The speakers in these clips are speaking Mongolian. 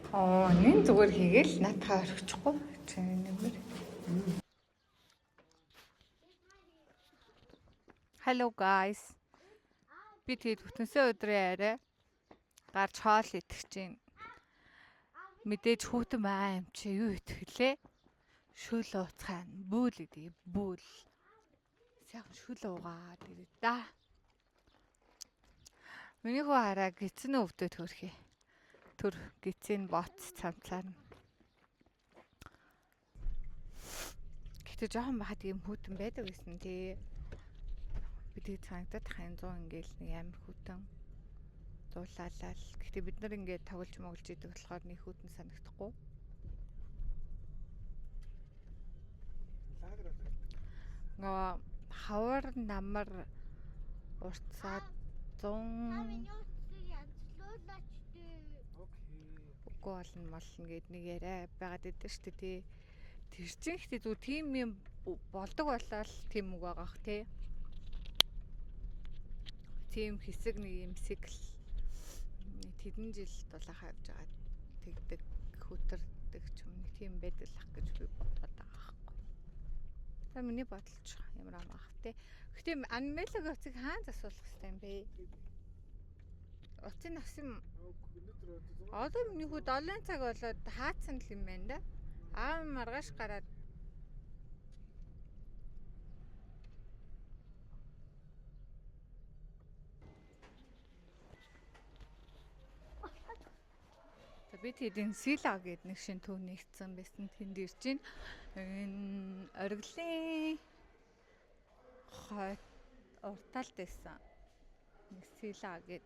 Нэн зүгээр хийгээл натаа орчихгүй. Нэгээр. Hello guys. Би тэгээд бүтэнсээ өдрийн арай гарч хоол идэх чинь. Мэдээж хүүтэн баа юм чи юу итгэлээ? Шүл ууцхан бүүл идэ бүүл. Сайхан шүл уугаад ирээ да. Миний хүү хараа гизэн өвдөд хөрхий. Төр гизэн боц цамцаар. Гэтэ жоохон бахад юм хүүтэн байдаг гэсэн тий. Би тэгээд цаагдаад хайн 100 ингээл нэг амар хүүтэн дуулаалал. Гэтэ бид нар ингээд тоглож моглож идэг болохоор нэг хүүтэн санагдахгүй. Хавар намар уртсаад 100 үгүй болно молно гэд нэг яриа байгаад идэв штэ тий. Тэр чинь ихтэй зү тийм юм болдог болол тийм үг байгаах тий. Тийм хэсэг нэг юм сикл тэдэн жил дулаах авж байгаа тэгдэг хөтөрдөг ч юм нэг тийм байдаг л ах гэж би бодоод байгаа байхгүй. За миний бодолч ямар амаах тий. Гэхдээ анмелог оцыг хаана засуулах хэрэгтэй юм бэ? Оцын нас юм. Одоо миний хүү 7 цаг болоод хаацсан л юм байна да. Аа маргааш гараад би тэдийн сила гэдэг нэг шин төв нэгдсэн байсан тэнд ирж байна. Энэ ориглын хойд урталт байсан. Нэг сила гэдэг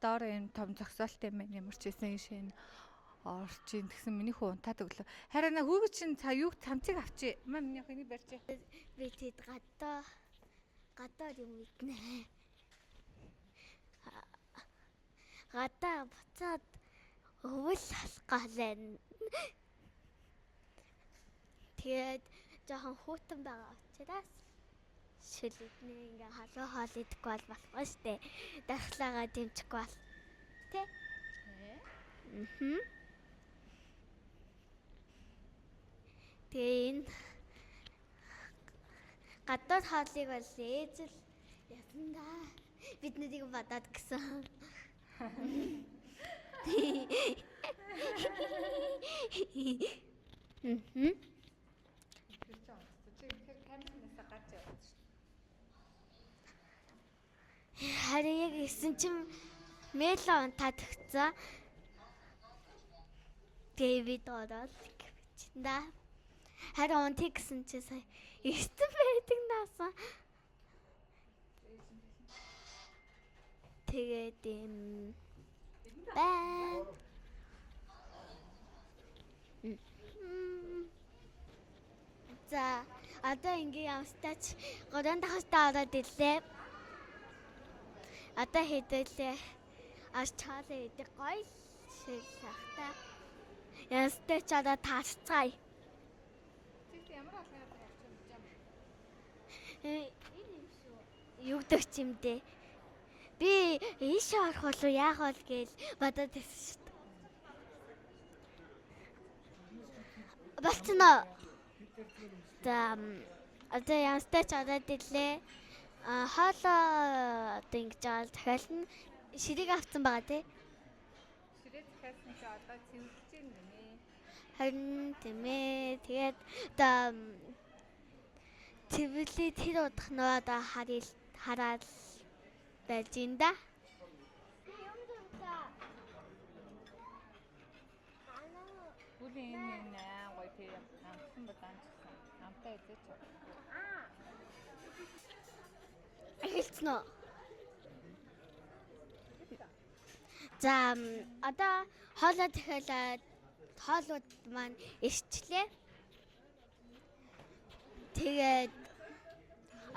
доор энэ том зогсоолт юм байна. Ямар ч байсан шин орж ин тэгсэн миний хүү унтаад өглөө. Харин хүүг чинь юу цамцыг авчи. Миний хөөний барьж. Би тэд гадаа юм иднэ. Гадаа буцаад өвөл халгаалаа. Тэгээд жоохон хүүтэн байгаа учраас шилэдний ингээ халуун хоол идэхгүй болохгүй штэ. Дархлаагаа дэмжихгүй бол тэ? Тэгээ энэ гадаад хоолыг бол ээжл ясандаа бид нарыг бодоод гисэн. Харин яг исэн чим мэло унтаад өгцөө. Дэвид ороод бичнэ. Харин унтыг гэсэн чи сая эртэн байдаг наасан. Тэгээд байна. За одоо ингээ ямстач 3 дахьтаа ороод ирлээ. Одоо хэдэлээ. Аж чаалаа идэг гоё шилхта. Ямстач одоо тасцгаая. Ямар алгаар явчих юм. Энэ юм шүү. Югдөх юм дээ. Би ийшээ орох болов яах бол гээл бодоод байсан шүү дээ. Болцно. За одоо ямстач ороод ирлээ. Хоолоо одоо ингэж жаал захиална. Ширийг авсан байгаа тий. Ширээ захиалсан чи одоо цэвэрлэж юм нэ. Харин тийм ээ. Тэгээд одоо цэвэрлээ тэр удах нөө одоо хараад байж ин да. Бүлийн энэ гоё тийм амтсан бадаан чсан. Амтаа идэж. Эхэлцнэ. За одоо хоолоо дахиалаад хоолууд маань ирчлээ. Тэгээд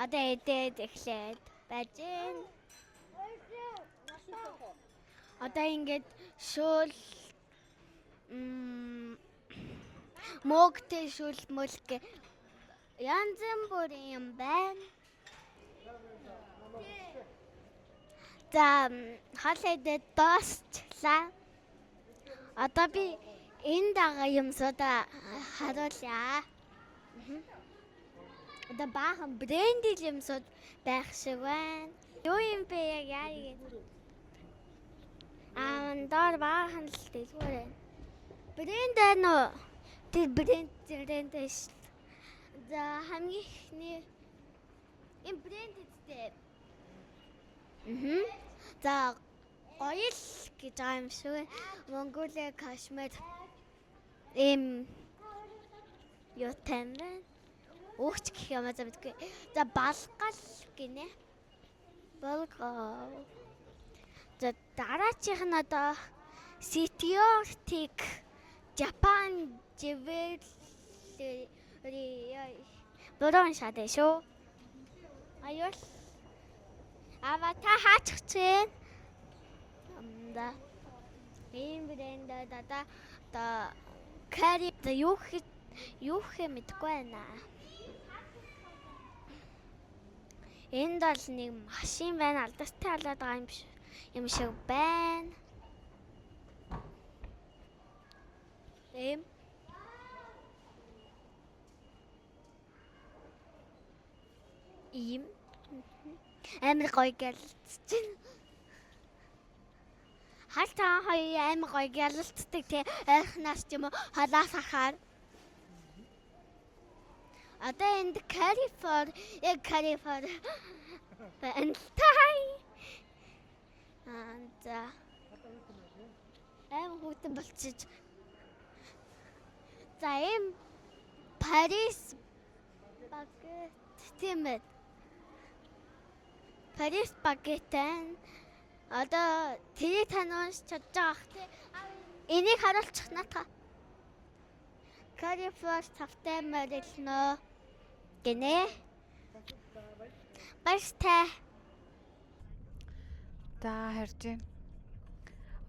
одоо идээд эхлээд байж гэн. Одоо ингээд шүүл мөгтэй шүүл мөлг янз бүрийн юм байна. За хоолойдээ дуусчлаа. Одоо би Энэ дага юмсуудаа харуулъя. Одоо баахан брендed юмсууд байх шиг байна. Юу юм бэ яг яа гэдэг. Доор баахан л дэлгүүр байна. Брэнд байна уу? Тэр брэнд шүү. За хамгийн ихний энэ брэнд үстэй. За ойл гэж байгаа юм шиг байна. Mongolia Kashmir юу тэмбэн өгч гэх юм аа мэдгүй. За балгал гинэ. Болгоо. За дараачих нь одоо Cityotic Japan Jewelry Борон шатэ шүү. Аюул. Та хаачих чинь. Да. Энэ брэнд да Carry юу мэдгүй байна. Энд бол нэг машин байна. Алдартай халаад байгаа юм шиг байна. Ийм амар гоё гэлцэж байна. Халтаа хоёр амар гоё гэлцдэг тий ойрхнаас ч юм уу халаас хахаар. Одоо энд California энтэй. За хүүтэн болчих. За Paris багет тиймээ. Paris багетэн одоо тэрийг таньж чадж байгаа хэ. Энийг харуулчих надаа. California тавтай морилно гинэ. Баяртай. За харж байна.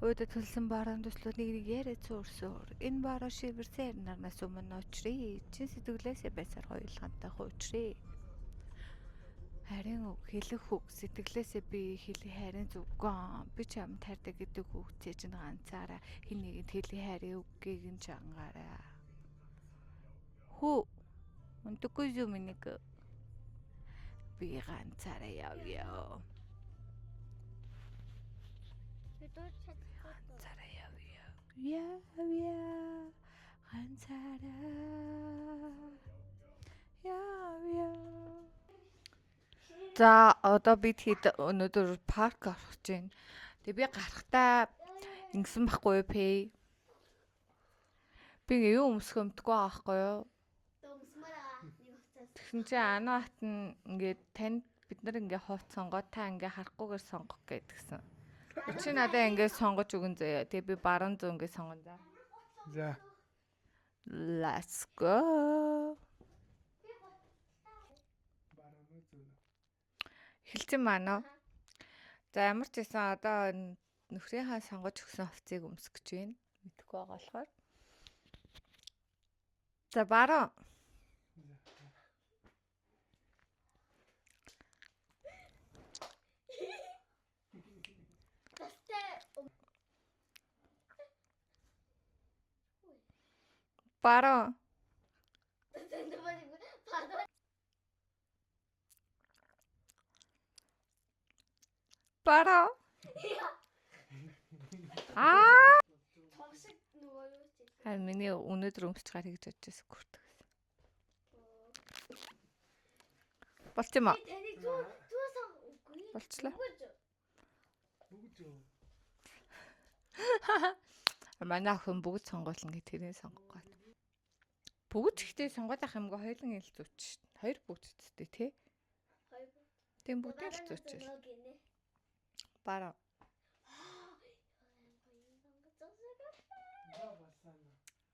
Өөдө төлсөн баруун төслүүдийг яриад суурсуур. Энэ баруун шивэрсэн нарнаас өмнө очрээ. Чин сэтгэлээсээ байсаар хоёулгантай хуучрээ. Харин хэлэх үг сэтгэлээсээ би хэлий харин зүггэн. Би ч юм тардаг гэдэг үг цээж ганцаараа хин нэгэнд хэлий харин үгийг нь чангаараа. Хүү өнтөггүй юм нэг би ганцаараа явъя. Ганцаараа явъя. Ганцаараа явъя. За одоо бид өнөөдөр парк орох гэж байна. Тэгээ би гарахтаа ингэсэн байхгүй юу пэй? Би юу өмсөх өмдгөө аахгүй юу? Тэгсэн чинь Ана бат нь ингээд танд бид нар ингээд хувц сонгоод та ингээд харахгүйгээр сонгох гэдгсэн. Чи надаа ингээд сонгож өгөн заяа. Тэгээ би баруун зүүн ингээд сонгоно за. За. Let's go. Хэлцэн маань. За ямар ч байсан одоо нөхрийнхаа сонгож өгсөн хувцсыг өмсөх гэж байна. Мэдхгүй байгаа болохоор. За баруун. Баруун. Баруун. Миний өнөөдөр өмсч гарах гэж бодож байсан хүртэ гэсэн. Болчих юм аа. Болчлаа. Манай охин бүгд сонгуулна гэх тэрийг сонгох гээд. Бүгд ихтэй сонгоод ах юмгаа хоёулын ил зүүч шин. Хоёр бүгд зүттэй тий. Тийм бүгд ил зүүч. Бараа.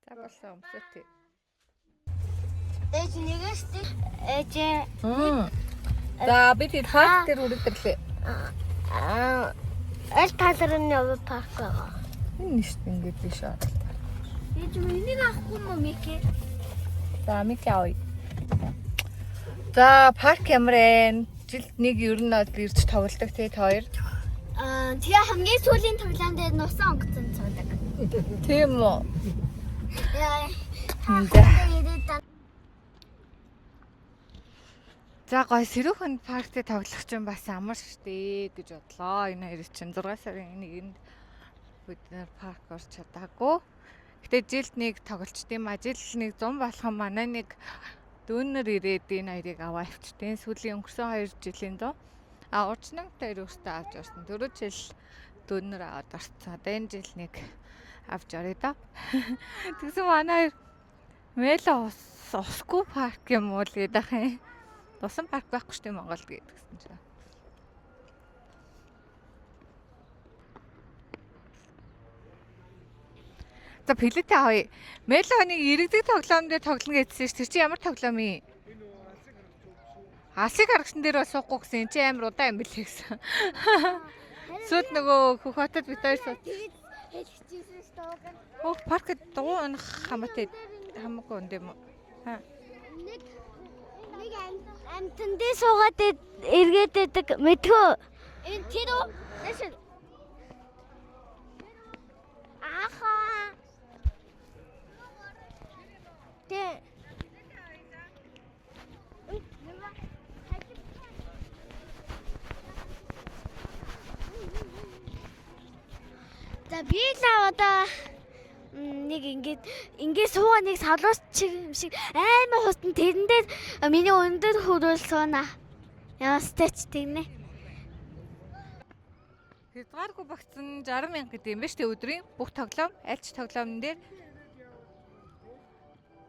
За болсон өмсөтэй. Ээж нэгэстэй. Ээж. За бид хэд парк дээр үргэлжлээ. Аль талрын парк байгаа. Энэ нэст ингэж биш аа. Ээж энийг авахгүй юм уу Мики? За Мики авъя. За парк ямар вэ? Жилд нэг ер нь ирж тоглодог те хоёр. Тэгээ хамгийн сүүлийн тоглоом дээр нусан онгоцон цуудаг. Тийм үү. За гой Сэрүүхэн паркт тоглох чинь бас амар штэ гэж бодлоо. Энэ хоёр чинь 6 сарын 1-нд бид нэр парк орч чадаагүй. Гэтэ жилд нэг тоглолчд юм а. Жил нэг 100 болох манай нэг дүүнэр ирээд энэ хоёрыг аваа авчтیں۔ Сүүлийн өнгөрсөн 2 жилийн доо. А урчнамтай өөртөө авч орсон. 4 жил дүүнэр аваад орсон. Одоо энэ жил нэг авч орё да. Тэгсэн манай мэло усгүй парк юм уу л гэдэг юм. Усан парк байхгүй шүү дээ Монголд гэдгсэн чинь. За плетэ авъя. Мелоны иргэдэг тоглоом дээр тоглоно гэдсэн чинь тэр чинь ямар тоглоом юм? Алсыг харагчсан дээр бас суухгүй гэсэн чи амар удаан юм билээ гэсэн. Сүйд нөгөө хөх хотод бид хоёр сууж. Оо паркт дуу хамаатай хамаагүй юм дээ. Нэг амтан дээр суугаад эргээд байдаг мэдхүү. Энэ тэр үү? Нэшээ. Ахаа. Тэ. За би л одоо нэг ингээд суугаа нэг салуус чиг юм шиг амар хутан тэрэн дээр миний өндөр хөрөөл суунаа. Яастай ч тэгнэ. Хязгааргүй багцсан 60,000 гэдэг юм ба штэ өдрийн бүх тоглоом аль ч тоглоомн дээр.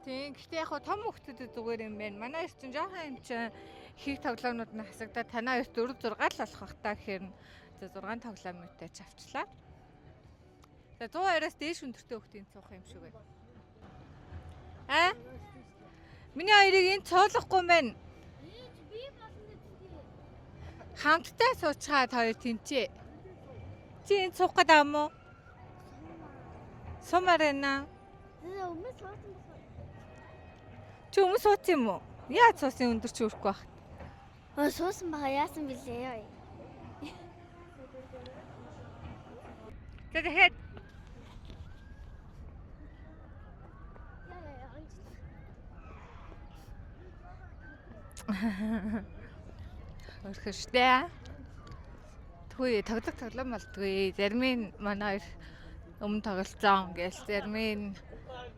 Тийм гэхдээ яг том хүмүүстэй зүгээр юм байна. Манай их чинь жоохон юм чинь хийх тоглоомнууд нь хасагдаад танаа 4 6 л болох бах та гэхээр 6 тоглоомтой ч авчлаа. За 120-аас дээш өндөртэй хүүхдийн цуух юм шиг байна. Аа? Миний хоёрыг энэ цоолохгүй юм байна. Хамтдаа суучгаад хоёр тэнцээ. Чи энэ цуух гэдэг юм уу? Сумарена. Чи өмнө сууц юм уу? Яаж суусан өндөр чи өрөхгүй байх? Суусан бага яасан бэлээ. Тэгээд Өрхөштэй. Тгүй тоглоом болдгүй. Зарим нь манай хоёр өмнө тоглолцсон гээл. Зарим нь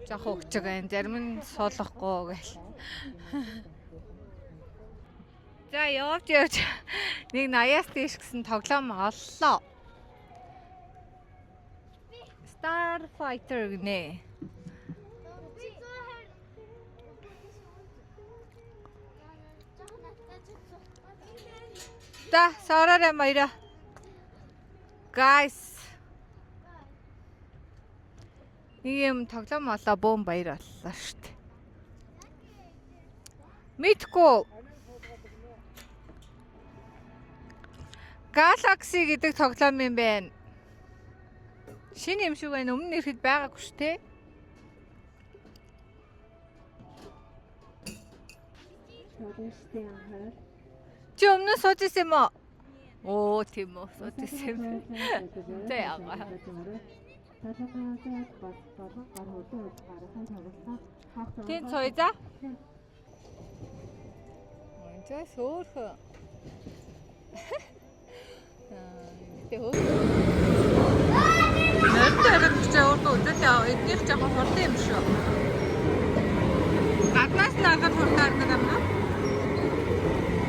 жоохон өгчөг байна. Зарим нь суулгахгүй гээл. За явж нэг 80-аас дээш гэсэн тоглоом оллоо. Starfighter гинэ. Да, сараарай маяра. Guys. Ийм тоглоом олоо бөөм баяр боллоо шүү дээ. Мэдгүй. Galaxy гэдэг тоглоом юм байна. Шинэ юм шиг байна. Өмнө нь ирэхэд байгаагүй шүү дээ. Чи өмнө сууж исэн юм уу? Оо тийм үү. Сууж исэн юм. Тэ яага. Тин цойза. За сөөхө. Тэ хөө. Нэрдэрэг ч өөртөө үзэл эднийх жоохон хурдан юм шүү. Гаднаас нагаар хурдан гэдэг юм уу?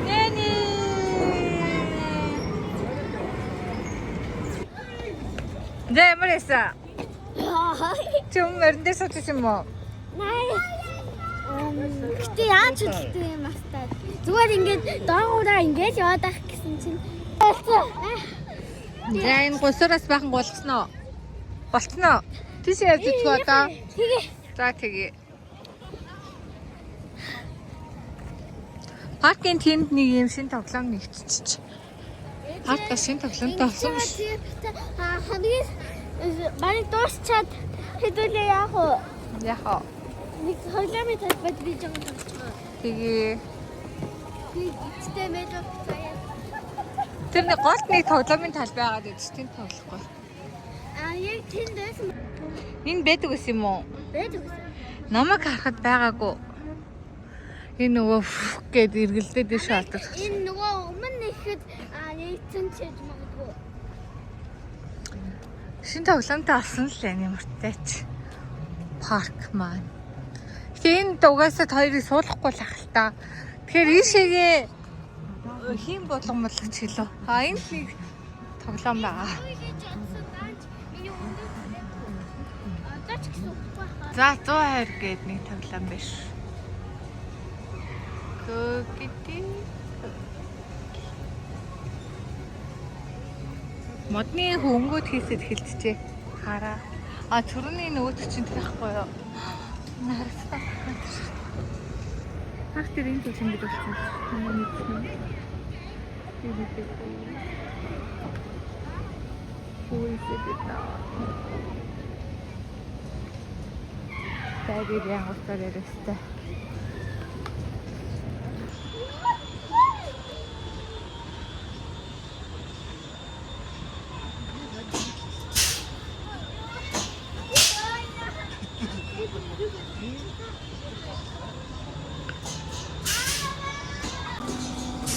Нэни. Дэмрэса. Чум мөрөндөө суусан юм уу? Гэтэ яаж үлдээ юм астаа. Зүгээр ингээд доогоороо ингээд яваад ах гэсэн чинь. За энэ гусараас бахан болгосноо. Болцноо. Тийш явж үзгөө одоо. Тэгээ. За тэгээ. Паркын тэнд нэг юм шин тоглоом нэгтчих. Парк шин тоглоомтой болсон юм шиг. Хамгийн барыг дуусчаад хэдүүлээ яах вэ? Яах вэ? Нэг тоглоомын талбайд би жоо тоглоно. Тэгээ. Би эцтэй мэдээ цаая. Тэр нэг гол нэг тоглоомын тал байгаад байж тэнд тоглохгүй. Яг тэнд байсан. Энэ байдаг ус юм уу? Байдаг гэсэн. Намайг харахад байгаагүй. Энэ нөгөө гэд эргэлдээд дэш алдар. Энэ нөгөө өмнө нэхэд нэгэн ч яж магадгүй. Шин тоглоомтой олсон л энэ мөртөөч. Парк маань. Тэгээ энэ дугаасаа хоёрыг суулгахгүй л ах л та. Тэгэхээр ийшээгээ хин болгомлох хэлөө. Энэ нэг тоглоом байгаа. За 120 гээд нэг тоглоом биш. Гүгити. Модны хөнгөд хийсэд хэлчихэ. Хараа. Түрүүний нөгөөт чинь тэрхгүй юу? Нарастай. Хах тэр энэ төсөн бид болсон. Тагир янгуутаар яриастай.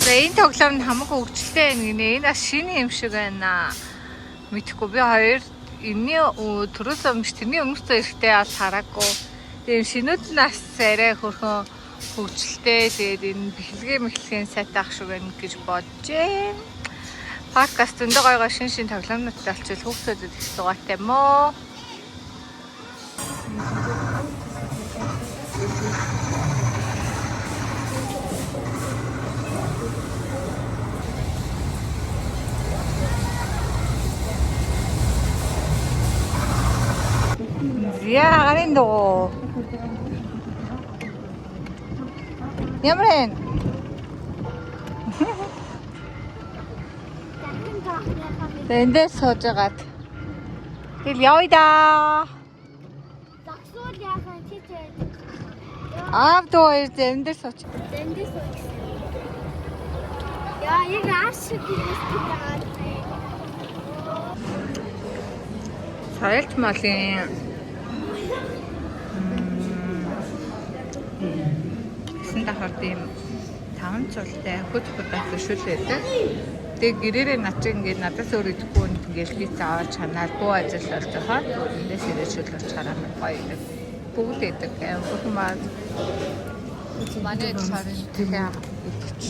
Энэ тоглоом нь хамаагүй хөгжилтэй байна гинэ. Энэ бас шинэ юм шиг байна. Мэдхгүй би хоёр энэний төрөөс өмнө тэрний өмнөсөө эрэхтэй бас хараагүй. Тийм шинүүд нь бас арай хөрхөн хөгжилтэй. Тэгээд энэ бэхлэгийн сайтай ах шиг байна гэж боджээ. Подкаст өндөө гой шин тоглоомнуудтай олчвол хүүхдүүдэд их зугаатай мó. Я арендо. Ямрэн. Эндээс сууж агаад. Тэгэл явъя да. Загсуул яахан чичээ. Аав дөө эндээс сууж. Эндээс сууж. Яа, яг аашиг хийсэн байгаа. Саялт малын дахар тийм 5 цултай хөдөлгөөд төшөөлөөд. Тэгээ гэрээрээ начиг ингээд надаас өөр идэхгүй ингээд виз аваад чанаад буу ажил болж байгаа. Эндээс ирээд шүлгэж хараа гоё гэдэг. Бүгд идэг. Бүх маань манай царин тэгээ идэж.